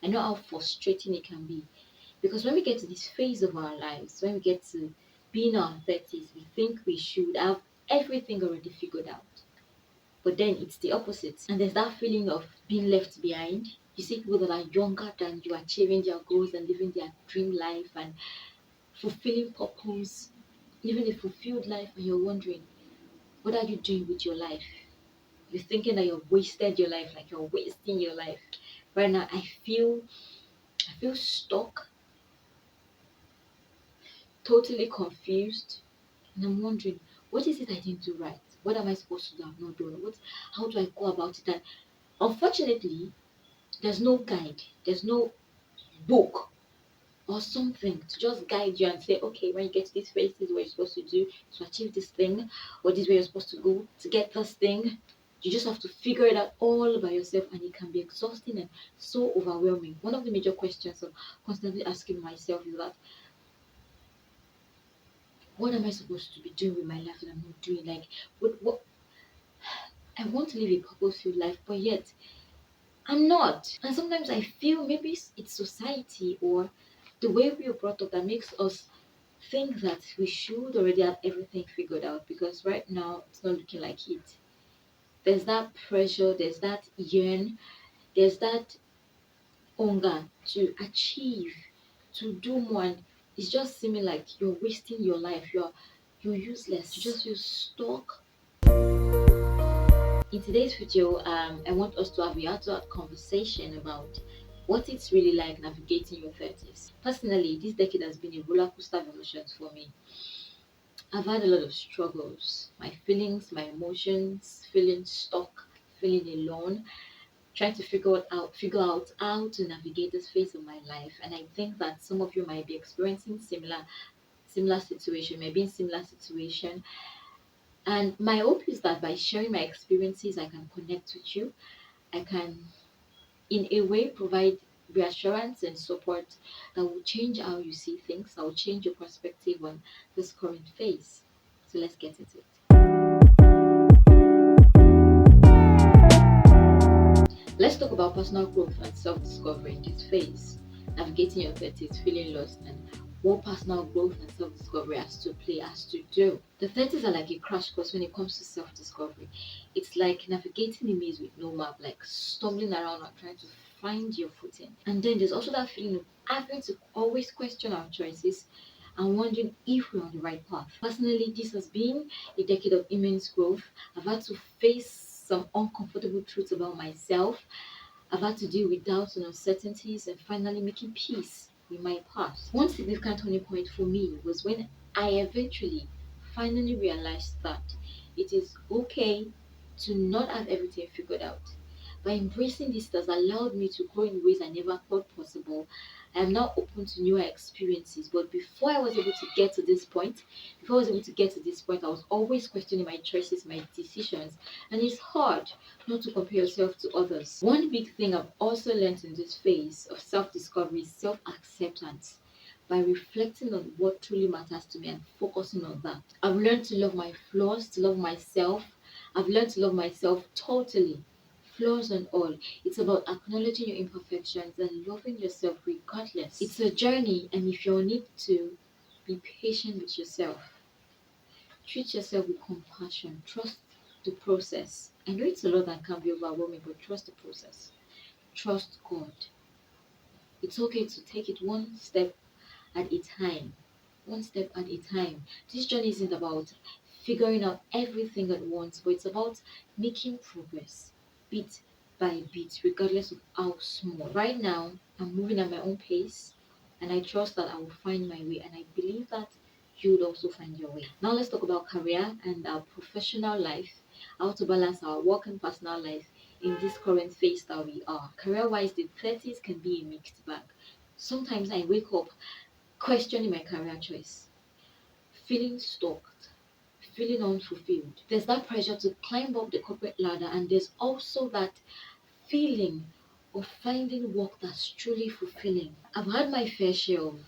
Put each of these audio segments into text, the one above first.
I know how frustrating it can be. Because when we get to this phase of our lives, when we get to be in our 30s, we think we should have everything already figured out. But then it's the opposite. And there's that feeling of being left behind. You see people that are younger than you, achieving their goals and living their dream life and fulfilling purpose, living a fulfilled life, and you're wondering, what are you doing with your life? You're thinking that you've wasted your life, like you're wasting your life. Right now, I feel stuck, totally confused, and I'm wondering, what is it I didn't do right? What am I supposed to do? I've not done. How do I go about it? And unfortunately, there's no guide. There's no book or something to just guide you and say, okay, when you get to this phase, this is what you're supposed to do to achieve this thing, or this is where you're supposed to go to get this thing. You just have to figure it out all by yourself, and it can be exhausting and so overwhelming. One of the major questions I'm constantly asking myself is that, what am I supposed to be doing with my life that I'm not doing? Like, what I want to live a purpose-filled life, but yet I'm not. And sometimes I feel maybe it's society or the way we are brought up that makes us think that we should already have everything figured out, because right now it's not looking like it. There's that pressure, there's that yearn, there's that hunger to achieve, to do more, and it's just seeming like you're wasting your life. You're useless. You just feel stuck. In today's video, I want us to have a heart-to-heart conversation about what it's really like navigating your 30s. Personally, this decade has been a roller coaster of emotions for me. I've had a lot of struggles, my feelings, my emotions, feeling stuck, feeling alone, trying to figure out how to navigate this phase of my life. And I think that some of you might be experiencing similar situation, maybe in similar situation. And my hope is that by sharing my experiences, I can connect with you. I can, in a way, provide reassurance and support that will change how you see things, that will change your perspective on this current phase. So let's get into it. Let's talk about personal growth and self-discovery in this phase. Navigating your 30s, feeling lost, and what personal growth and self-discovery has to do. The 30s are like a crash course when it comes to self-discovery. It's like navigating a maze with no map, like stumbling around and trying to find your footing. And then there's also that feeling of having to always question our choices and wondering if we're on the right path. Personally, this has been a decade of immense growth. I've had to face some uncomfortable truths about myself. I've had to deal with doubts and uncertainties and finally making peace with my past. One significant turning point for me was when I eventually finally realized that it is okay to not have everything figured out. By embracing this, it has allowed me to grow in ways I never thought possible. I am now open to newer experiences. But before I was able to get to this point, I was always questioning my choices, my decisions, and it's hard not to compare yourself to others. One big thing I've also learned in this phase of self discovery is self acceptance. By reflecting on what truly matters to me and focusing on that, I've learned to love my flaws, to love myself. I've learned to love myself totally, flaws and all. It's about acknowledging your imperfections and loving yourself regardless. It's a journey, and if you need to, be patient with yourself. Treat yourself with compassion. Trust the process. I know it's a lot and can be overwhelming, but trust the process. Trust God. It's okay to take it one step at a time. One step at a time. This journey isn't about figuring out everything at once, but it's about making progress bit by bit, regardless of how small. Right now, I'm moving at my own pace, and I trust that I will find my way, and I believe that you would also find your way. Now, let's talk about career and our professional life, how to balance our work and personal life in this current phase that we are. Career wise, the 30s can be a mixed bag. Sometimes I wake up questioning my career choice, feeling stuck, feeling unfulfilled. There's that pressure to climb up the corporate ladder, and there's also that feeling of finding work that's truly fulfilling. I've had my fair share of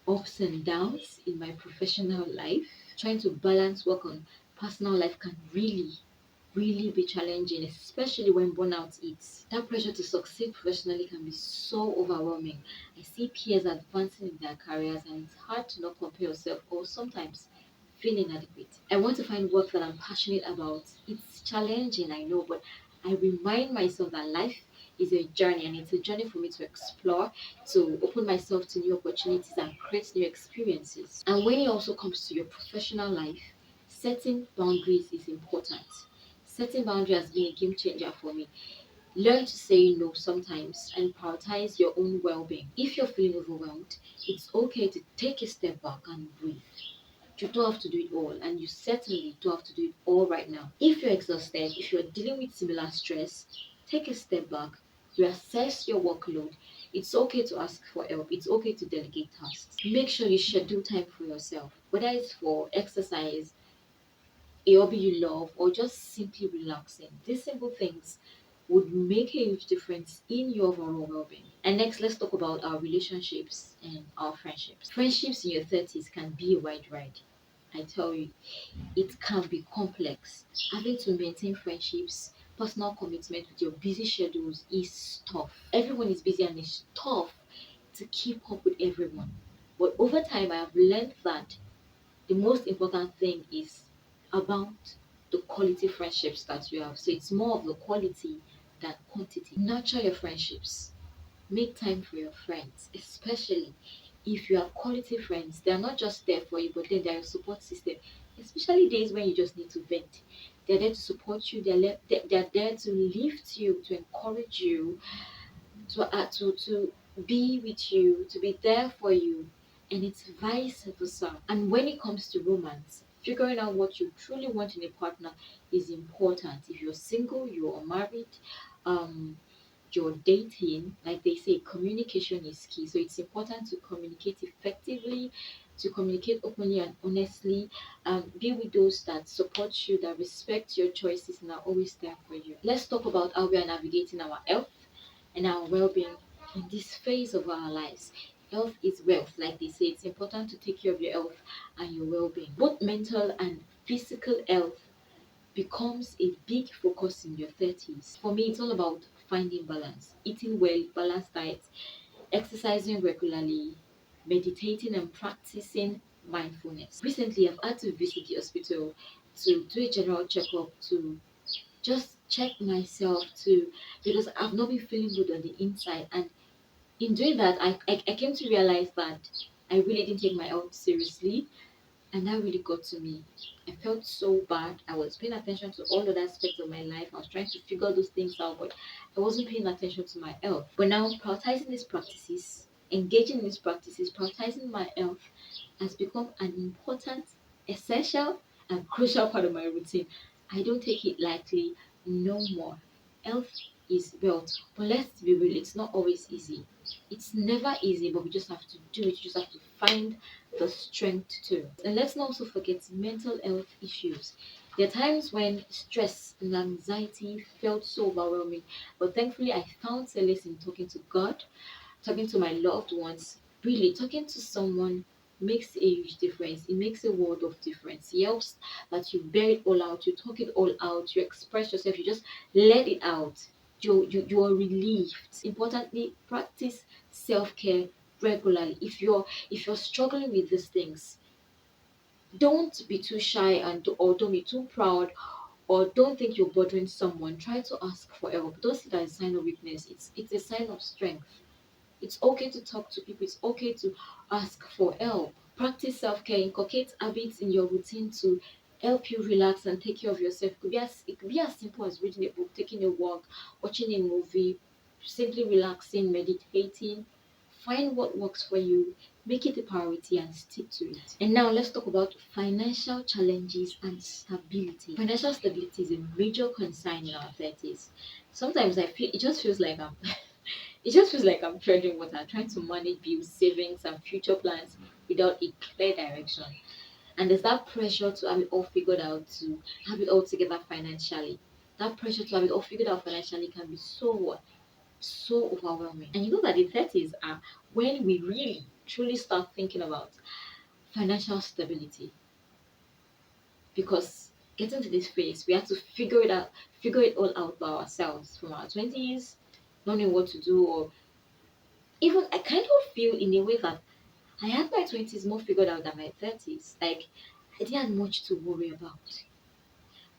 ups and downs in my professional life. Trying to balance work and personal life can really be challenging, especially when burnout hits. That pressure to succeed professionally can be so overwhelming. I see peers advancing in their careers, and it's hard to not compare yourself or sometimes feel inadequate. I want to find work that I'm passionate about. It's challenging, I know, but I remind myself that life is a journey, and it's a journey for me to explore, to open myself to new opportunities and create new experiences. And when it also comes to your professional life, setting boundaries is important. Setting boundaries has been a game changer for me. Learn to say no sometimes and prioritize your own well being. If you're feeling overwhelmed, it's okay to take a step back and breathe. You don't have to do it all, and you certainly don't have to do it all right now. If you're exhausted, if you're dealing with similar stress, take a step back, reassess your workload. It's okay to ask for help, it's okay to delegate tasks. Make sure you schedule time for yourself, whether it's for exercise, a hobby you love, or just simply relaxing. These simple things would make a huge difference in your overall well-being. And next, let's talk about our relationships and our friendships. Friendships in your 30s can be a wide ride. I tell you, it can be complex. Having to maintain friendships, personal commitment with your busy schedules is tough. Everyone is busy, and it's tough to keep up with everyone. But over time, I have learned that the most important thing is about the quality friendships that you have. So it's more of the quality than quantity. Nurture your friendships. Make time for your friends, especially if you have quality friends. They are not just there for you, but then they are your support system. Especially days when you just need to vent. They're there to support you. They're there to lift you, to encourage you, to be with you, to be there for you, and it's vice versa. And when it comes to romance, figuring out what you truly want in a partner is important. If you're single, you're unmarried, um, you're dating, like they say, communication is key. So it's important to communicate effectively, to communicate openly and honestly, be with those that support you, that respect your choices, and are always there for you. Let's talk about how we are navigating our health and our well-being in this phase of our lives. Health is wealth, like they say. It's important to take care of your health and your well-being. Both mental and physical health becomes a big focus in your 30s. For me, it's all about finding balance, eating well, balanced diet, exercising regularly, meditating, and practicing mindfulness. Recently, I've had to visit the hospital to do a general checkup, to just check myself too, because I've not been feeling good on the inside. And in doing that, I came to realize that I really didn't take my health seriously, and that really got to me. I felt so bad. I was paying attention to all other aspects of my life. I was trying to figure those things out, but I wasn't paying attention to my health. But now, prioritizing these practices, engaging in these practices, prioritizing my health has become an important, essential, and crucial part of my routine. I don't take it lightly no more. Health is wealth. But let's be real, it's not always easy. It's never easy, but we just have to do it. You just have to find the strength to. And let's not also forget mental health issues. There are times when stress and anxiety felt so overwhelming, but thankfully I found solace in talking to God, talking to my loved ones. Really, talking to someone makes a huge difference. It makes a world of difference. It helps that you bear it all out, you talk it all out, you express yourself, you just let it out. You are relieved. Importantly, practice self-care regularly. If you're struggling with these things, don't be too shy, or don't be too proud, or don't think you're bothering someone. Try to ask for help. Don't see that as a sign of weakness. It's a sign of strength. It's okay to talk to people. It's okay to ask for help. Practice self-care. Inculcate habits in your routine to help you relax and take care of yourself. It could be as simple as reading a book, taking a walk, watching a movie, simply relaxing, meditating. Find what works for you, make it a priority, and stick to it. And now let's talk about financial challenges and stability. Financial stability is a major concern in our 30s. Sometimes I feel it just feels like I'm it just feels like I'm treading water, trying to manage bills, savings, and future plans without a clear direction. And there's that pressure to have it all figured out, to have it all together financially. That pressure to have it all figured out financially can be so overwhelming. And you know that the 30s are when we really truly start thinking about financial stability, because getting to this phase, we had to figure it all out by ourselves from our 20s, not knowing what to do, or even I kind of feel in a way that I had my 20s more figured out than my 30s. Like, I didn't have much to worry about.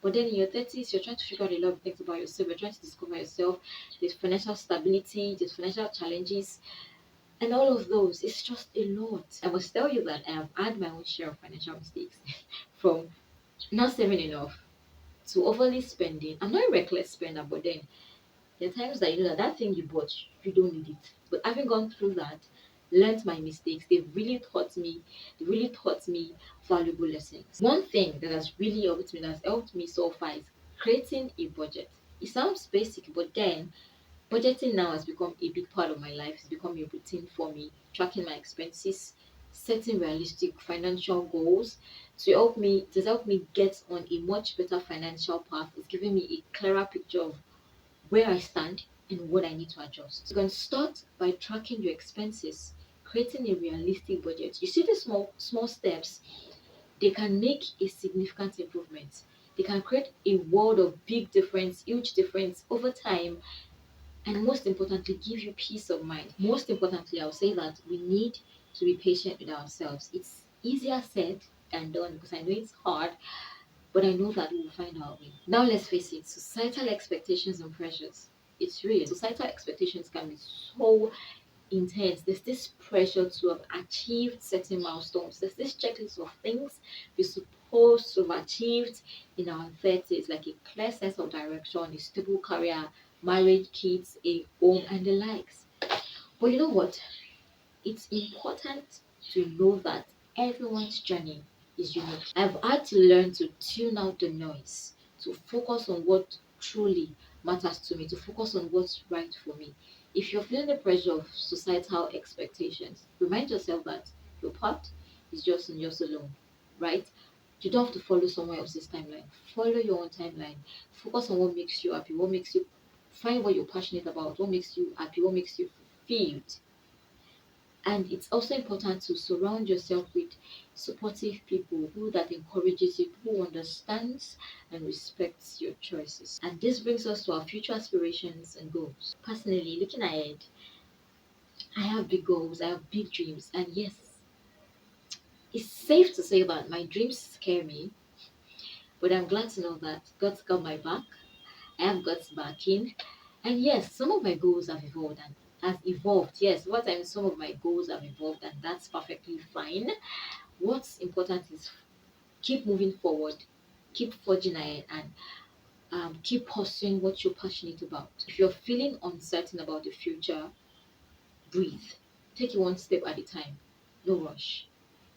But then in your 30s, you're trying to figure out a lot of things about yourself. You're trying to discover yourself. There's financial stability, there's financial challenges, and all of those. It's just a lot. I must tell you that I have had my own share of financial mistakes from not saving enough to overly spending. I'm not a reckless spender, but then there are times that you know that that thing you bought, you don't need it. But having gone through that, learned my mistakes, they really taught me valuable lessons. One thing that has really helped me so far is creating a budget. It sounds basic, but then budgeting now has become a big part of my life. It's become a routine for me, tracking my expenses, setting realistic financial goals to help me get on a much better financial path. It's giving me a clearer picture of where I stand and what I need to adjust. You can start by tracking your expenses, creating a realistic budget. You see the small steps, they can make a significant improvement. They can create a world of big difference, huge difference over time, and most importantly, give you peace of mind. Most importantly, I'll say that we need to be patient with ourselves. It's easier said than done because I know it's hard, but I know that we will find our way. Now, let's face it, societal expectations and pressures. It's real. Societal expectations can be so intense. There's this pressure to have achieved certain milestones. There's this checklist of things we're supposed to have achieved in our 30s, like a clear sense of direction, a stable career, marriage, kids, a home, and the likes. But you know what? It's important to know that everyone's journey is unique. I've had to learn to tune out the noise, to focus on what truly matters to me, to focus on what's right for me. If you're feeling the pressure of societal expectations, remind yourself that your path is yours alone, right? You don't have to follow someone else's timeline. Follow your own timeline. Focus on what makes you happy, what makes you find what you're passionate about, what makes you happy, what makes you fulfilled. And it's also important to surround yourself with supportive people who that encourages you, who understands and respects your choices. And this brings us to our future aspirations and goals. Personally, looking ahead, I have big goals, I have big dreams, and yes, it's safe to say that my dreams scare me, but I'm glad to know that God's got my back. I have God's backing. And yes, some of my goals have evolved and has evolved. Yes, what I mean, some of my goals have evolved, and that's perfectly fine. What's important is keep moving forward, keep forging ahead, and keep pursuing what you're passionate about. If you're feeling uncertain about the future, breathe. Take it one step at a time. No rush.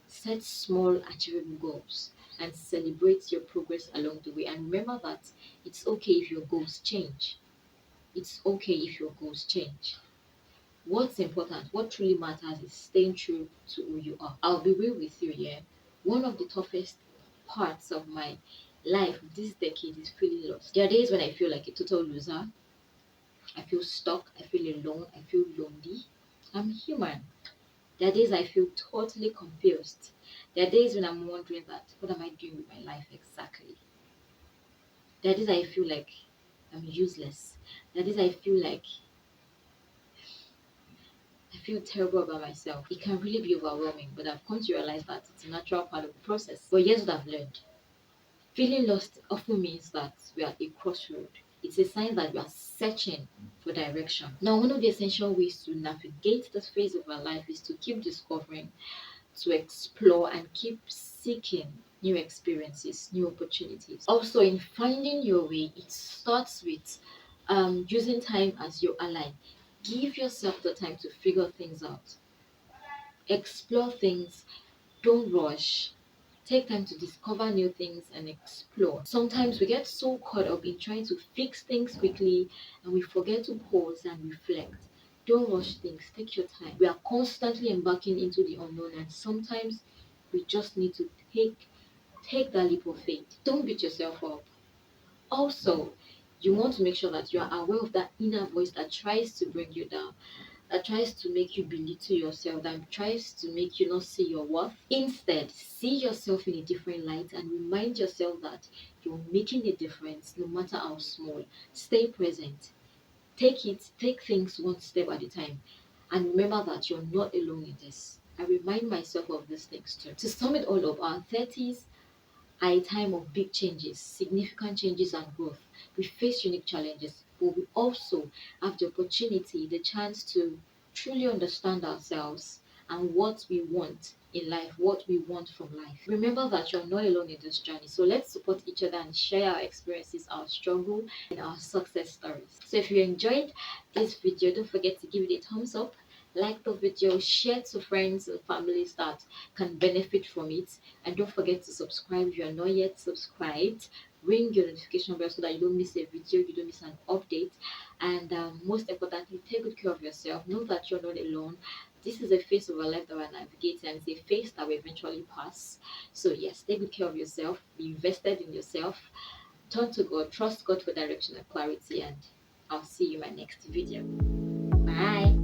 Set small, achievable goals and celebrate your progress along the way. And remember that it's okay if your goals change. It's okay if your goals change. What's important, what truly matters is staying true to who you are. I'll be real with you here. One of the toughest parts of my life this decade is feeling lost. There are days when I feel like a total loser. I feel stuck. I feel alone. I feel lonely. I'm human. There are days I feel totally confused. There are days when I'm wondering that what am I doing with my life exactly? There are days I feel like I'm useless. There are days I feel like I feel terrible about myself. It can really be overwhelming, but I've come to realize that it's a natural part of the process. But here's what I've learned. Feeling lost often means that we are at a crossroad. It's a sign that we are searching for direction. Now, one of the essential ways to navigate this phase of our life is to keep discovering, to explore, and keep seeking new experiences, new opportunities. Also, in finding your way, it starts with using time as your ally. Give yourself the time to figure things out, explore things, don't rush. Take time to discover new things and explore. Sometimes we get so caught up in trying to fix things quickly and we forget to pause and reflect. Don't rush things, take your time. We are constantly embarking into the unknown, and sometimes we just need to take that leap of faith. Don't beat yourself up. Also, you want to make sure that you are aware of that inner voice that tries to bring you down. that tries to make you belittle yourself, that tries to make you not see your worth. Instead, see yourself in a different light and remind yourself that you're making a difference no matter how small. Stay present. Take things one step at a time. And remember that you're not alone in this. I remind myself of these things too. To sum it all up, our 30s are a time of big changes, significant changes and growth. We face unique challenges, but we also have the opportunity, the chance to truly understand ourselves and what we want in life, what we want from life. Remember that you're not alone in this journey. So let's support each other and share our experiences, our struggle, and our success stories. So if you enjoyed this video, don't forget to give it a thumbs up, like the video, share to friends and families that can benefit from it, and don't forget to subscribe if you are not yet subscribed. Ring your notification bell so that you don't miss a video, you don't miss an update. And most importantly, take good care of yourself. Know that you're not alone. This is a phase of our life that we're navigating, and it's a phase that will eventually pass. So yes, take good care of yourself. Be invested in yourself. Turn to God. Trust God for direction and clarity. And I'll see you in my next video. Bye.